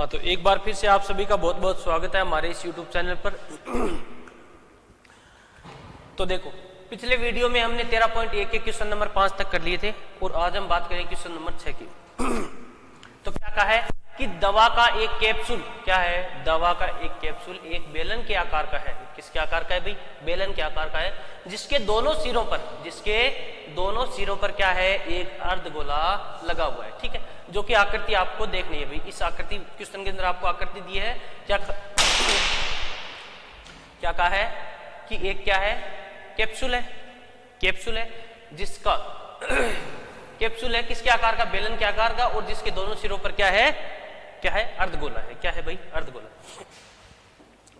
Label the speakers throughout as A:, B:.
A: हाँ, तो एक बार फिर से आप सभी का बहुत बहुत स्वागत है हमारे इस YouTube चैनल पर। तो देखो, पिछले वीडियो में हमने 13.1 के क्वेश्चन नंबर 5 तक कर लिए थे और आज हम बात करेंगे क्वेश्चन नंबर 6 की। तो क्या कहा है कि दवा का एक कैप्सूल, क्या है, दवा का एक कैप्सूल एक बेलन के आकार का है। किसके आकार का है भाई? बेलन के आकार का है, जिसके दोनों सिरों पर क्या है, एक अर्धगोला लगा हुआ है। ठीक है, जो कि आकृति आपको देखनी है भाई। इस आकृति क्वेश्चन के अंदर आपको आकृति दी है, क्या कहा है कि एक क्या है, कैप्सूल है जिसका कैप्सूल है किसके आकार का? बेलन के आकार का, और जिसके दोनों सिरों पर क्या है, अर्धगोला है। क्या है भाई? अर्धगोला।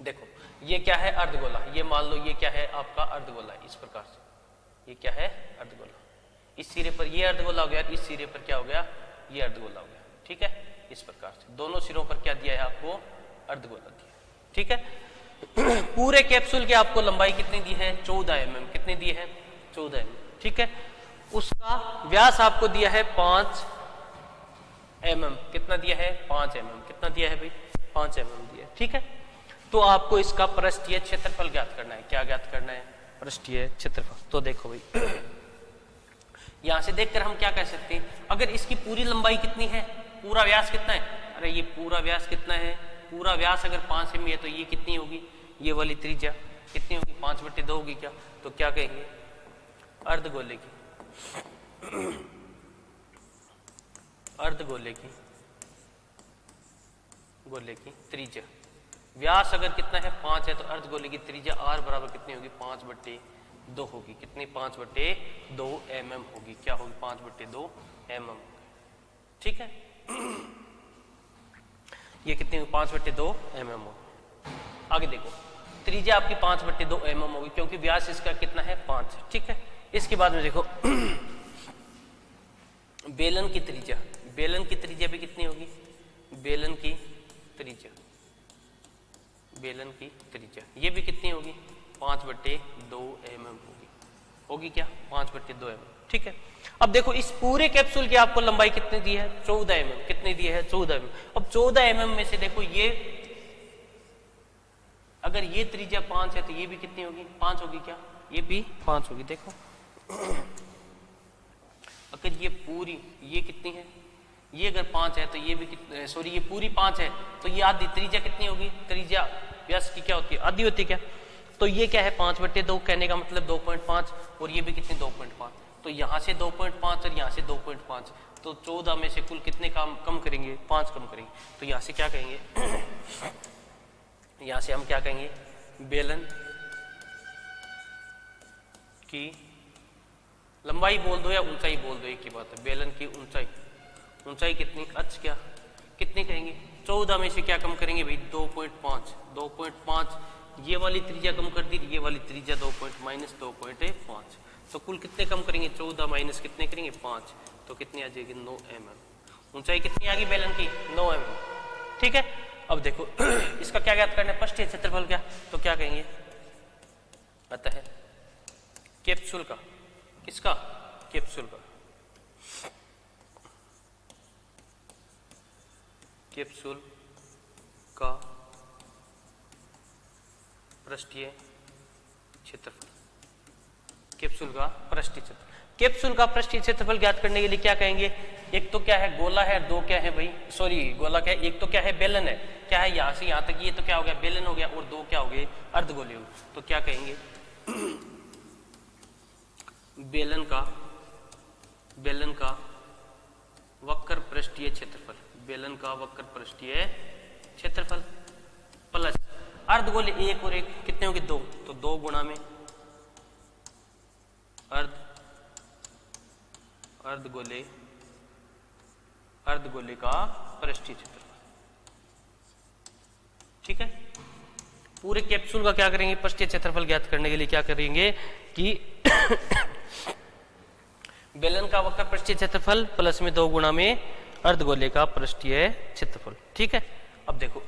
A: देखो, ये क्या है? अर्धगोला। ये मान लो ये क्या है आपका? अर्धगोला। इस प्रकार से ये क्या है? अर्धगोला। इस सिरे पर ये अर्धगोला हो गया, इस सिरे पर क्या हो गया? ये अर्धगोला हो गया। ठीक है, इस प्रकार से दोनों सिरों पर क्या दिया है आपको? अर्धगोला दिया। ठीक है, पूरे कैप्सूल की आपको लंबाई कितनी दी है? 14 mm। कितनी दी है? 14 mm। ठीक है, उसका व्यास आपको दिया है 5 mm। कितना दिया है? 5 mm। कितना दिया है भाई? 5 mm दिया है। ठीक है, तो आपको इसका पृष्ठीय क्षेत्रफल ज्ञात करना है। क्या ज्ञात करना है? पृष्ठीय क्षेत्रफल। तो देखो भाई, यहां से देखकर हम क्या कह सकते हैं, अगर इसकी पूरी लंबाई कितनी है, पूरा व्यास कितना है? अरे ये पूरा व्यास कितना है? पूरा व्यास अगर 5 mm है तो ये कितनी होगी? ये वाली त्रिज्या कितनी होगी? 5/2 होगी। क्या तो क्या कहेंगे? अर्धगोले की गोले की त्रिज्या, व्यास अगर कितना है? 5 है, तो अर्धगोले की त्रिज्या r बराबर कितनी होगी? 5/2 होगी। कितनी? 5/2 mm होगी। क्या होगी? 5/2 mm। ठीक है, ये कितनी होगी? 5/2 mm होगी। आगे देखो, त्रिज्या आपकी 5/2 mm होगी, क्योंकि व्यास इसका कितना है? 5 है। ठीक है, इसके बाद में देखो बेलन की त्रिज्या भी कितनी होगी? बेलन की त्रिज्या ये भी कितनी होगी? 5/2 mm होगी। क्या? 5/2 mm। ठीक है, अब देखो इस पूरे कैप्सूल की आपको लंबाई कितनी दी है? 14 mm। कितनी दी है? 14 mm। अब 14 mm में से देखो, ये अगर ये त्रिज्या 5 है तो ये भी कितनी होगी? 5 होगी। क्या? ये भी 5 होगी। देखो, अगर ये पूरी, ये कितनी है? ये अगर 5 है तो ये भी सॉरी, ये पूरी 5 है तो ये आधी। त्रिज्या कितनी होगी? त्रिज्या व्यास की क्या होती है? आधी होती है। क्या? तो ये क्या है? 5/2 कहने का मतलब 2.5, और ये भी कितनी? 2.5। तो यहाँ से 2.5 और यहाँ से 2.5, तो 14 में से कुल कितने कम करेंगे? 5 कम करेंगे। तो यहाँ से क्या कहेंगे? यहाँ से हम क्या कहेंगे? बेलन की लंबाई बोल दो या ऊंचाई बोल दो, एक ही बात है। बेलन की ऊंचाई कितनी? अच क्या कितनी कहेंगे? 14 में से क्या कम करेंगे भाई? 2.5। ये वाली त्रिज्या कम कर दी, ये वाली त्रिज्या -2.5। तो कुल कितने कम करेंगे? 14 माइनस कितने करेंगे? 5। तो कितनी आ जाएगी? 9 mm। ऊंचाई कितनी आ गई बेलन की? 9 mm। ठीक है, अब देखो इसका क्या ज्ञात करना है? पृष्ठीय क्षेत्रफल। क्या? तो क्या कहेंगे? अतः कैप्सूल का, किसका? कैप्सूल का पृष्ठीय क्षेत्रफल। कैप्सूल का पृष्ठीय क्षेत्रफल ज्ञात करने के लिए क्या कहेंगे? एक तो क्या है? गोला है, दो क्या है भाई? सॉरी, गोला क्या है? एक तो क्या है? बेलन है। क्या है? यहां से यहां तक ये तो क्या हो गया? बेलन हो गया, और दो क्या हो गए? अर्धगोले हो गए। तो क्या कहेंगे? बेलन का वक्र पृष्ठीय क्षेत्रफल प्लस अर्धगोले एक और एक कितने होंगे? 2। तो 2 गुणा में अर्धगोले का पृष्ठीय क्षेत्रफल। ठीक है, पूरे कैप्सूल का क्या करेंगे? पृष्ठीय क्षेत्रफल ज्ञात करने के लिए क्या करेंगे कि बेलन का वक्र पृष्ठीय क्षेत्रफल प्लस में 2 गुणा में अर्धगोले का पृष्ठीय क्षेत्रफल। ठीक है, अब देखो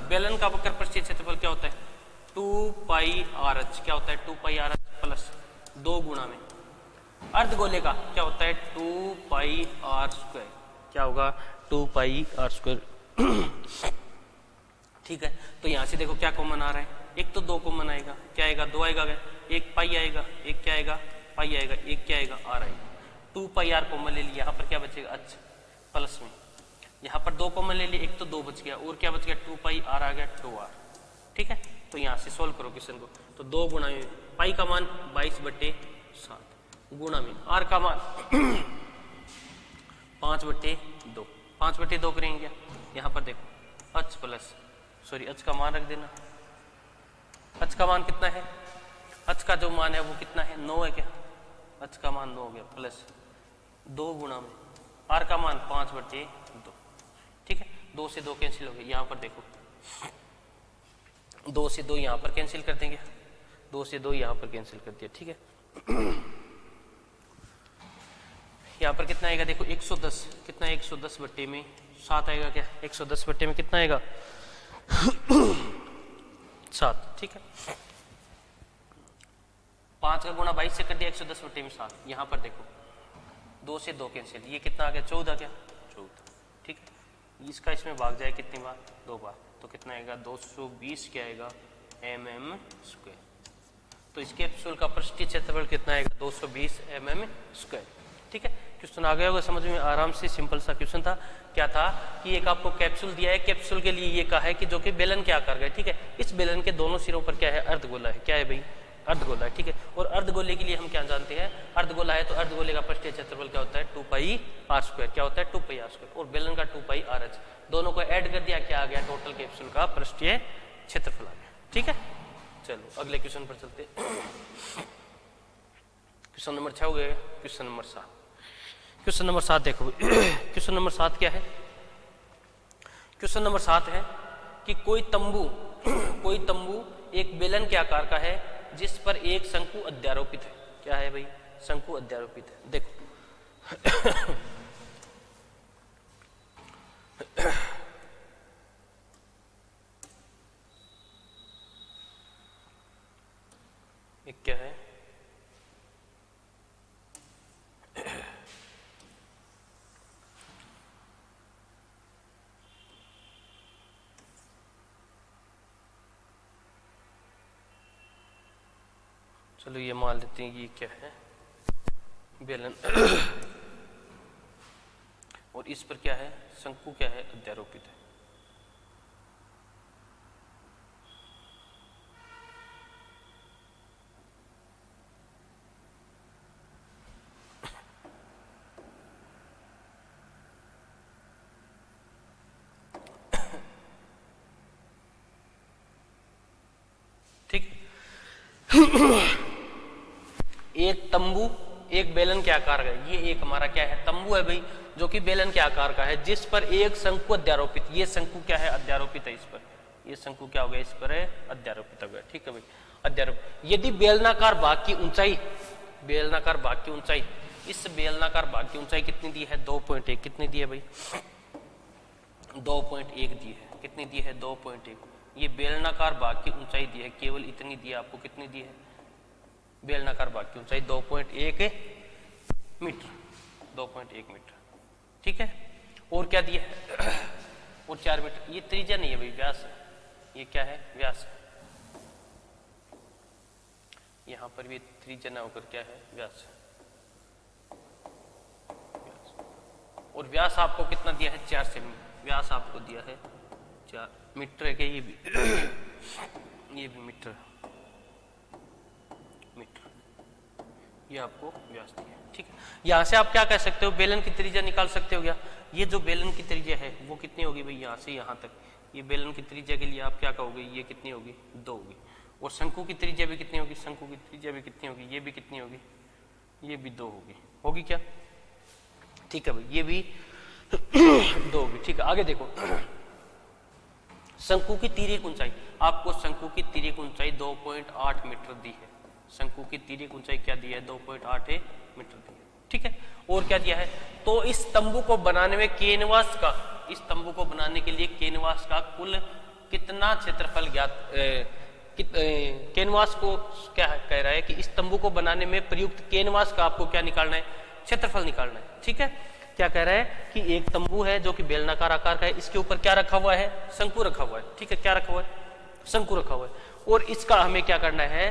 A: बेलन का वक्र पृष्ठीय क्षेत्रफल क्या होता है? 2πrh। क्या होता है? 2πrh प्लस 2 गुणा में अर्धगोले का क्या होता है? 2πr²। क्या होगा? 2πr²। ठीक है, तो यहाँ से देखो क्या कॉमन आ रहा है, एक तो 2 कॉमन आएगा, क्या आएगा 2 आएगा, एक पाई आएगा, एक क्या आएगा पाई आएगा, एक क्या आएगा आर आएगा, 2 पाई आर कॉमन ले लिया, यहाँ पर क्या बचेगा एच प्लस में, यहाँ पर 2 कॉमन ले लिए, एक तो 2 बच गया और क्या बच गया 2 पाई आर आ गया 2r। ठीक है, तो यहाँ से सोल्व करो क्वेश्चन को, तो 2 गुणा में पाई का मान 22/7 गुणा में आर का मान 5/2, 5/2 करेंगे क्या, यहाँ पर देखो h प्लस h का मान रख देना, h का मान कितना है, h का जो मान है वो कितना है 9 है क्या, h का मान 9 हो गया प्लस 2 गुणा में r का मान 5/2। ठीक है, 2 से 2 कैंसिल हो गए, यहाँ पर देखो 2 से 2 यहाँ पर कैंसिल कर देंगे, 2 से 2 यहाँ पर कैंसिल कर दिया। ठीक है, यहाँ पर कितना आएगा देखो 110, कितना 110/7 आएगा क्या, 110 में कितना आएगा 7। ठीक है, 5 का गुणा 22 से कर दिया, 110/7। यहाँ पर देखो 2 से 2 कैंसिल, ये कितना आ गया 14 क्या 14। ठीक है, इसका इसमें भाग जाए कितनी बार 2 बार, तो कितना आएगा 220 क्या आएगा mm²। तो इसके कैप्सूल का पृष्ठीय क्षेत्रफल कितना आएगा 220 mm²। ठीक है, क्वेश्चन आ गया होगा समझ में आराम से, सिंपल सा क्वेश्चन था। क्या था कि एक आपको कैप्सूल दिया है, कैप्सूल के लिए ये कहा है कि जो कि बेलन के आकार का है। ठीक है, इस बेलन के दोनों सिरों पर क्या है अर्धगोला है, क्या है भाई अर्धगोला है। ठीक है, और अर्धगोले के लिए हम क्या जानते हैं, अर्धगोला है तो अर्धगोले का पृष्ठीय क्षेत्रफल क्या होता है 2πr², क्या होता है 2πr², और बेलन का 2πrh, दोनों को ऐड कर दिया, क्या आ गया टोटल कैप्सूल का पृष्ठीय क्षेत्रफल आ गया। ठीक है, चलो अगले क्वेश्चन पर चलते। क्वेश्चन नंबर 6 हो गया, क्वेश्चन नंबर 7। क्वेश्चन नंबर 7 देखो, क्वेश्चन नंबर 7 क्या है, क्वेश्चन नंबर 7 है कि कोई तंबू एक बेलन के आकार का है जिस पर एक शंकु अध्यारोपित है। क्या है भाई शंकु अध्यारोपित है, देखो एक क्या है चलो ये मान लेते हैं, ये क्या है बेलन और इस पर क्या है शंकु क्या है अध्यारोपित है। ठीक, एक तंबू एक बेलन के आकार का है, ये एक हमारा क्या है तंबू है भाई, जो कि बेलन के आकार का है जिस पर एक शंकु अध्यारोपित, ये शंकु क्या है अध्यारोपित है इस पर, ये शंकु क्या हो गया इस पर है अध्यारोपित हो गया। ठीक है भाई अध्यारोपित। यदि बेलनाकार भाग की ऊंचाई, बेलनाकार भाग की ऊंचाई, इस बेलनाकार भाग की ऊंचाई कितनी दी है 2.1, कितनी दी है भाई 2.1 दी है, कितनी दी है 2.1। ये बेलनाकार भाग की ऊंचाई दी है, केवल इतनी दी है आपको, कितनी दी है बेलनाकार भाग की ऊंचाई 2.1 मीटर, 2.1 मीटर। ठीक है, और क्या दिया है और 4 मीटर। ये त्रिज्या नहीं है भाई व्यास है, ये क्या है व्यास है, यहां पर भी त्रिज्या ना होकर क्या है व्यास है, व्यास। और व्यास आपको कितना दिया है 4 सेमी, व्यास आपको दिया है 4 मीटर है क्या, ये भी ये भी मीटर, ये आपको व्यास दिया। ठीक है, यहां से आप क्या कह सकते हो बेलन की त्रिज्या निकाल सकते हो क्या, ये जो बेलन की त्रिज्या है वो कितनी होगी भाई यहां से यहां तक, ये बेलन की त्रिज्या के लिए आप क्या कहोगे ये कितनी होगी 2 होगी। और शंकु की त्रिज्या भी कितनी होगी, शंकु की त्रिज्या भी कितनी होगी, ये भी कितनी होगी, ये भी 2 होगी, होगी क्या। ठीक है भाई, ये भी 2 होगी। ठीक है, आगे देखो शंकु की तिर्यक ऊंचाई, आपको शंकु की तिर्यक ऊंचाई 2.8 मीटर दी है, शंकु की तिर्यक ऊंचाई क्या दी है 2.8 मीटर दी है। ठीक है, और क्या दिया है, तो इस तंबू को बनाने में कैनवास का, इस तंबू को बनाने के लिए कैनवास का कुल कितना क्षेत्रफल ज्ञात, कैनवास को क्या कह रहा है कि इस तंबू को बनाने में प्रयुक्त कैनवास का आपको क्या निकालना है क्षेत्रफल निकालना है। ठीक है, क्या कह रहा है कि एक तंबू है जो कि बेलनाकार आकार का है, इसके ऊपर क्या रखा हुआ है, शंकु रखा हुआ है, ठीक है, क्या रखा हुआ है, शंकु रखा हुआ है, और इसका हमें क्या करना है,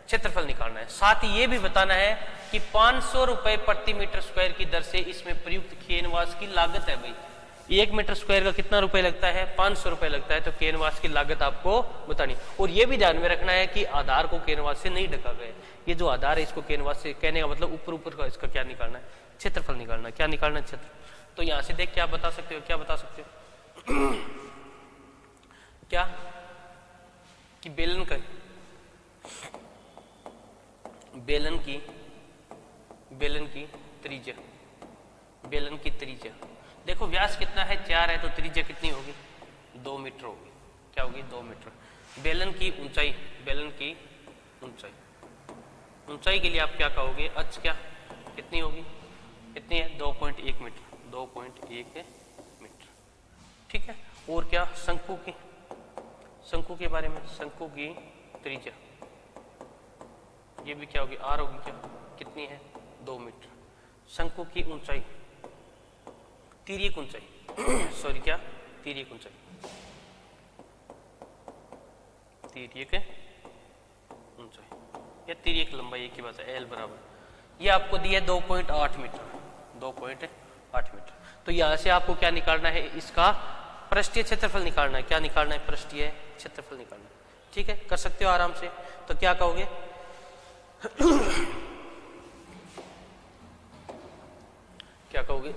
A: क्षेत्रफल निकालना है। साथ ही ये भी बताना है कि 500 रुपए प्रति मीटर स्क्वायर की दर से इसमें प्रयुक्त कैनवास की लागत है। भाई 1 मीटर स्क्वायर का कितना रुपए लगता है, 500 रुपए लगता है, तो कैनवास की लागत आपको बतानी। और ये भी ध्यान में रखना है कि आधार को कैनवास से नहीं ढका गया, ये जो आधार है इसको कैनवास से, कहने का मतलब ऊपर ऊपर का इसका क्या निकालना है, क्षेत्रफल निकालना है। क्या निकालना है, क्षेत्र। तो यहां से देख क्या बता सकते हो, क्या बता सकते हो क्या कि बेलन की त्रिज्या, बेलन की त्रिज्या देखो, व्यास कितना है, 4 है, तो त्रिज्या कितनी होगी, 2 मीटर होगी। क्या होगी, 2 मीटर। बेलन की ऊंचाई, बेलन की ऊंचाई के लिए आप क्या कहोगे, अक्ष क्या कितनी होगी, कितनी है, 2.1 मीटर, 2.1 मीटर, ठीक है। और क्या, शंकु के बारे में, शंकु की त्रिज्या ये भी क्या होगी, आर होगी, क्या कितनी है, 2 मीटर। शंकु की ऊंचाई, तिर्यक ऊंचाई सॉरी क्या, तिर्यक ऊंचाई, तिर्यक ऊंचाई या तिर्यक लंबाई एक ही बात है, एल बराबर, ये आपको दिया 2.8 मीटर, 2.8 मीटर। तो यहां से आपको क्या निकालना है, इसका पृष्ठीय क्षेत्रफल निकालना है। क्या निकालना है, पृष्ठीय क्षेत्रफल निकालना है, ठीक है, कर सकते हो आराम से। तो क्या कहोगे क्या कहोगे,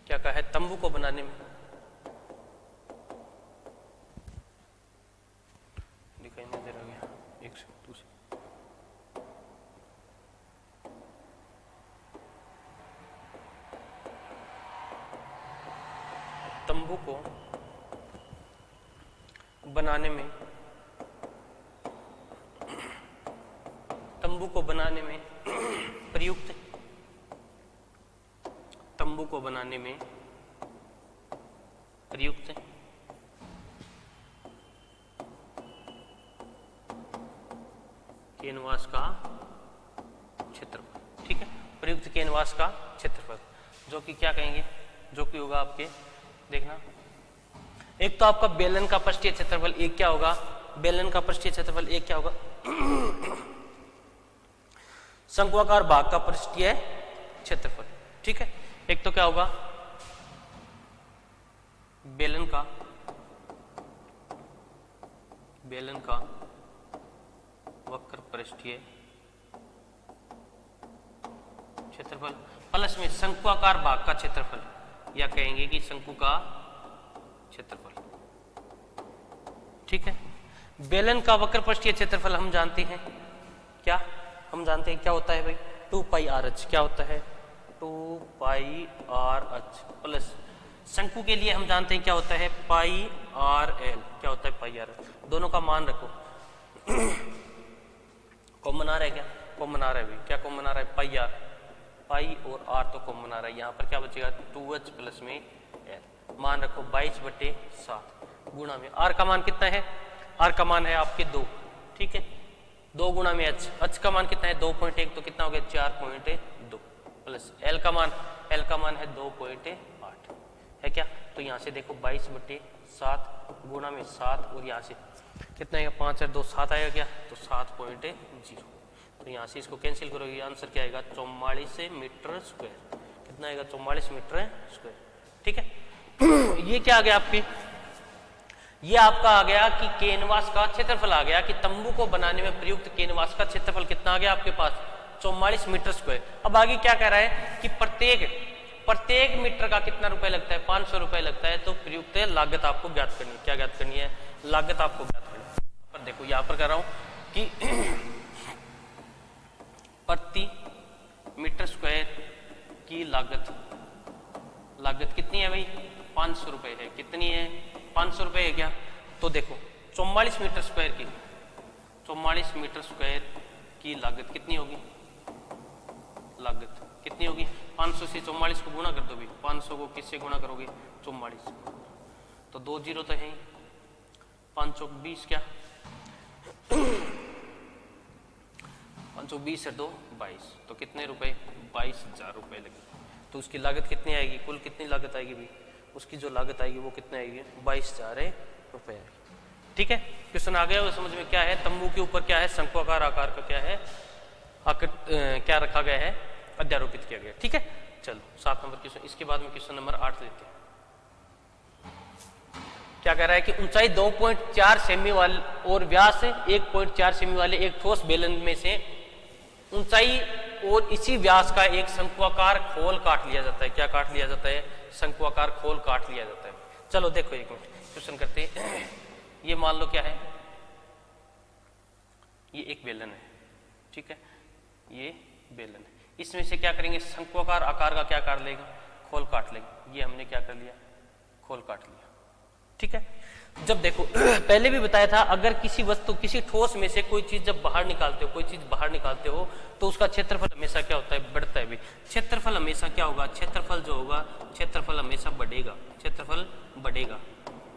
A: क्या कहा है, तंबू को बनाने में, दिखाई नहीं दे रहा गया, एक से दूसरे, तंबू को बनाने में, तंबू को बनाने में प्रयुक्त, तंबू को बनाने में प्रयुक्त कैनवास का क्षेत्रफल, ठीक है, प्रयुक्त कैनवास का क्षेत्रफल, जो कि क्या कहेंगे, जो कि होगा आपके, देखना, एक तो आपका बेलन का पृष्ठीय क्षेत्रफल, एक क्या होगा, बेलन का पृष्ठीय क्षेत्रफल एक क्या होगा शंक्वाकार भाग का पृष्ठीय क्षेत्रफल, ठीक है। एक तो क्या होगा, बेलन का वक्र पृष्ठीय क्षेत्रफल प्लस में शंक्वाकार भाग का क्षेत्रफल, या कहेंगे कि शंकु का क्षेत्रफल, ठीक है। बेलन का वक्र पृष्ठीय क्षेत्रफल हम जानते हैं, क्या हम जानते हैं, क्या होता है भाई, 2 पाई आर एच, क्या होता है, 2 पाई आर एच, प्लस शंकु के लिए हम जानते हैं क्या होता है, पाई आर एल, क्या होता है, पाई आर एल। दोनों का मान रखो कॉमन आ रहा है, क्या कॉमन आ रहा है भाई, क्या कॉमन आ रहा है, पाई आर, पाई और आर तो कॉमन आ रहा है, यहाँ पर क्या बचेगा, 2h प्लस में एल, मान रखो 22/7 गुणा में, आर का मान कितना है, आर का मान है आपके 2, ठीक है, 2 गुणा में एच, एच का मान कितना है, 2.1, तो कितना हो गया, 4.2 प्लस एल का मान है 2.8 है, क्या। तो यहाँ से देखो 22/7 गुणा में 7, और यहाँ से कितना आएगा, 5 और 2 7 आएगा, क्या, तो 7.0, तो यहाँ से इसको कैंसिल करोगे, आंसर क्या आएगा, 44 मीटर स्क्वायर, कितना आएगा, 44 मीटर स्क्वायर, ठीक है। ये क्या आ गया आपके, ये आपका आ गया कि कैनवास का क्षेत्रफल आ गया, कि तंबू को बनाने में प्रयुक्त कैनवास का क्षेत्रफल कितना आ गया आपके पास, 44 मीटर स्क्वायर। अब आगे क्या कह रहा है कि प्रत्येक मीटर का कितना रुपए लगता है, 500 रुपए लगता है, तो प्रयुक्त लागत आपको ज्ञात करनी है। क्या ज्ञात करनी है, लागत आपको ज्ञात करनी है। पर देखो यहाँ पर कह रहा हूं कि प्रति मीटर स्क्वायर की लागत कितनी है भाई, 500 रुपए है, कितनी है, 500 रुपए है, क्या। तो देखो 44 मीटर स्क्वायर की, 44 मीटर स्क्वायर की लागत कितनी होगी, लागत कितनी होगी, 500 से 44 को गुणा कर दो भी, 500 को किससे गुणा करोगे, 44, तो 2 जीरो तो है, 5 चौक 20, क्या 520 से 2 22, तो कितने रुपए? 22,000 रुपए लगे। तो उसकी लागत कितनी आएगी? कुल कितनी लागत आएगी भाई? उसकी जो लागत आएगी वो कितनी आएगी? 22,000 रुपए आएगी। ठीक है, क्वेश्चन आ गया वो समझ में? क्या है? तंबू के ऊपर क्या है? शंक्वाकार आकार का क्या है? क्या रखा गया है? अध्यारोपित किया गया। ठीक है, चलो 7 नंबर क्वेश्चन। इसके बाद में क्वेश्चन नंबर 8 लेते हैं। क्या कह रहा है कि ऊंचाई 2.4 सेमी वाले और व्यास 1.4 सेमी वाले एक ठोस बेलन में से ऊंचाई और इसी व्यास का एक शंक्वाकार खोल काट लिया जाता है। क्या काट लिया जाता है? शंक्वाकार खोल काट लिया जाता है। चलो देखो एक मिनट क्वेश्चन करते हैं। ये मान लो क्या है? ये एक बेलन है, ठीक है, ये बेलन है। इसमें से क्या करेंगे? शंक्वाकार आकार का क्या काट लेंगे? खोल काट लेंगे। ये हमने क्या कर लिया? खोल काट लिया। ठीक है, जब देखो पहले भी बताया था, अगर किसी वस्तु, किसी ठोस में से कोई चीज जब बाहर निकालते हो, कोई चीज बाहर निकालते हो तो उसका क्षेत्रफल हमेशा क्या होता है? बढ़ता है भी। क्षेत्रफल हमेशा क्या होगा? क्षेत्रफल जो होगा, क्षेत्रफल हमेशा बढ़ेगा, क्षेत्रफल बढ़ेगा।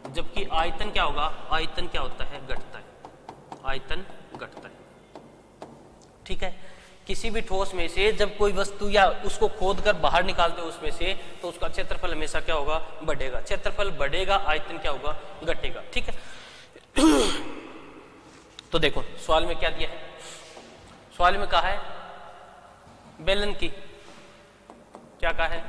A: जबकि आयतन क्या होगा? आयतन क्या होता है? घटता है, आयतन घटता है। ठीक है, किसी भी ठोस में से जब कोई वस्तु या उसको खोद कर बाहर निकालते हो उसमें से, तो उसका क्षेत्रफल हमेशा क्या होगा? बढ़ेगा। क्षेत्रफल बढ़ेगा, आयतन क्या होगा? घटेगा। ठीक है, तो देखो सवाल में क्या दिया है? सवाल में कहा है बेलन की, क्या कहा है?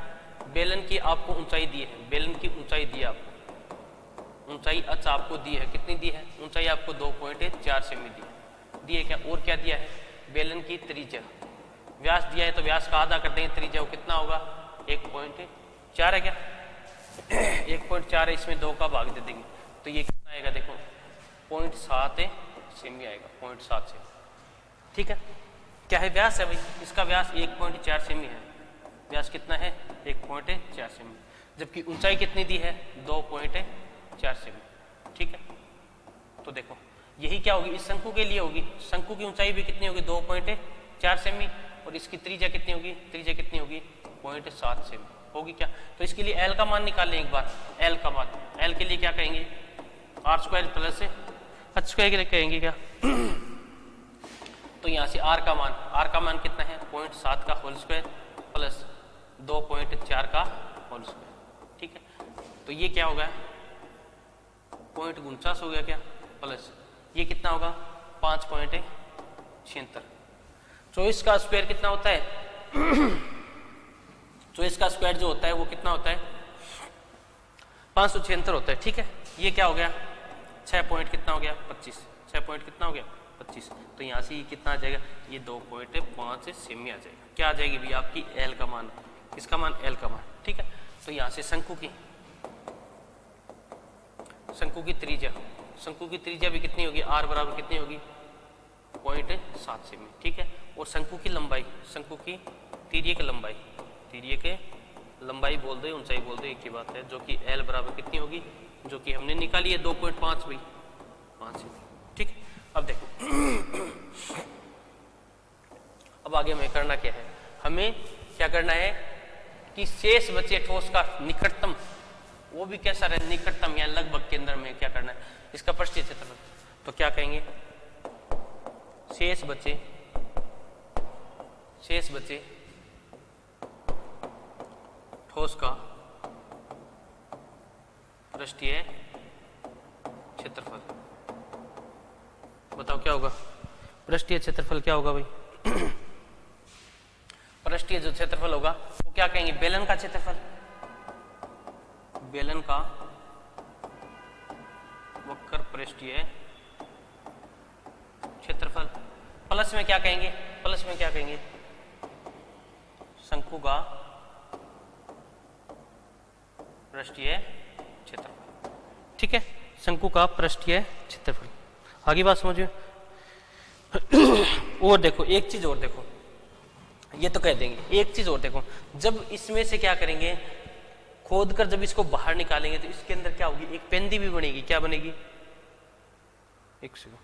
A: बेलन की आपको ऊंचाई दी है, बेलन की ऊंचाई दी है आपको, ऊंचाई अच्छा आपको दी है। कितनी दी है? ऊंचाई आपको 2.4 सेमी दी है क्या? और क्या दिया है? बेलन की त्रिज्या, व्यास दिया है तो व्यास का आधा कर देंगे, त्रिज्या वो कितना होगा? 1.4 है क्या? 1.4 है, इसमें 2 का भाग दे देंगे तो ये कितना आएगा? देखो 0.7 सेमी आएगा, 0.7 सेमी। ठीक है, क्या है? व्यास है भाई, इसका व्यास 1.4 सेमी है। व्यास कितना है? 1.4 सेमी। जबकि ऊंचाई कितनी दी है? 2.4 सेमी। ठीक है, तो देखो यही क्या होगी? इस शंकु के लिए होगी। शंकु की ऊंचाई भी कितनी होगी? 2.4 सेमी, और इसकी त्रिज्या कितनी होगी? त्रिज्या कितनी होगी? 0.7 सेमी होगी क्या? तो इसके लिए एल का मान निकाल लें एक बार। एल का मान, एल के लिए क्या कहेंगे? R square plus H square के लिए कहेंगे क्या? तो यहाँ से आर का मान कितना है? 0.7 का होल स्क्वायर प्लस 2.4 का होल स्क्वायर। ठीक है, तो ये क्या होगा? 0.49 हो गया क्या? प्लस ये कितना होगा? 5.76। 24 का स्क्वायर कितना होता है? 24 का स्क्वायर जो होता है वो कितना होता है? 576 होता है। ठीक है, ये क्या हो गया? 6 पॉइंट कितना हो गया? 25। 6 पॉइंट कितना हो गया? 25। तो यहाँ से ये कितना आ जाएगा? ये 2.5 सेमी आ जाएगा। क्या आ जाएगी भी? आपकी एल का मान, इसका मान एल का मान। ठीक है, तो यहाँ से शंकु की त्रिज्या, शंकु की त्रिज्या भी कितनी होगी? आर बराबर कितनी होगी? 0.7 सेमी। ठीक है, और शंकु की लंबाई, शंकु की तिर्य की लंबाई, तिर्य के लंबाई बोल दो, ऊंचाई बोल दो, एक ही बात है, जो कि एल बराबर कितनी होगी? जो कि हमने निकाली है 2.5 भाई, 5 सेमी। ठीक है, अब देखो अब आगे हमें करना क्या है? हमें क्या करना है कि शेष बचे ठोस का निकटतम, वो भी कैसा रहे? निकटतम या लगभग के अंदर में क्या करना है? इसका पृष्ठीय क्षेत्रफल। तो क्या कहेंगे? शेष बचे ठोस का पृष्ठीय क्षेत्रफल। बताओ क्या होगा? पृष्ठीय क्षेत्रफल क्या होगा भाई? पृष्ठीय जो क्षेत्रफल होगा वो क्या कहेंगे? बेलन का क्षेत्रफल, बेलन का वक्र पृष्ठीय क्षेत्रफल। प्लस में क्या कहेंगे? प्लस में क्या कहेंगे? शंकु का पृष्ठीय क्षेत्रफल। ठीक है, शंकु का पृष्ठीय क्षेत्रफल। आगे बात समझिए। और देखो एक चीज और देखो, ये तो कह देंगे, एक चीज और देखो, जब इसमें से क्या करेंगे? खोद कर जब इसको बाहर निकालेंगे तो इसके अंदर क्या होगी? एक पेंदी भी बनेगी। क्या बनेगी? एक सेकंड,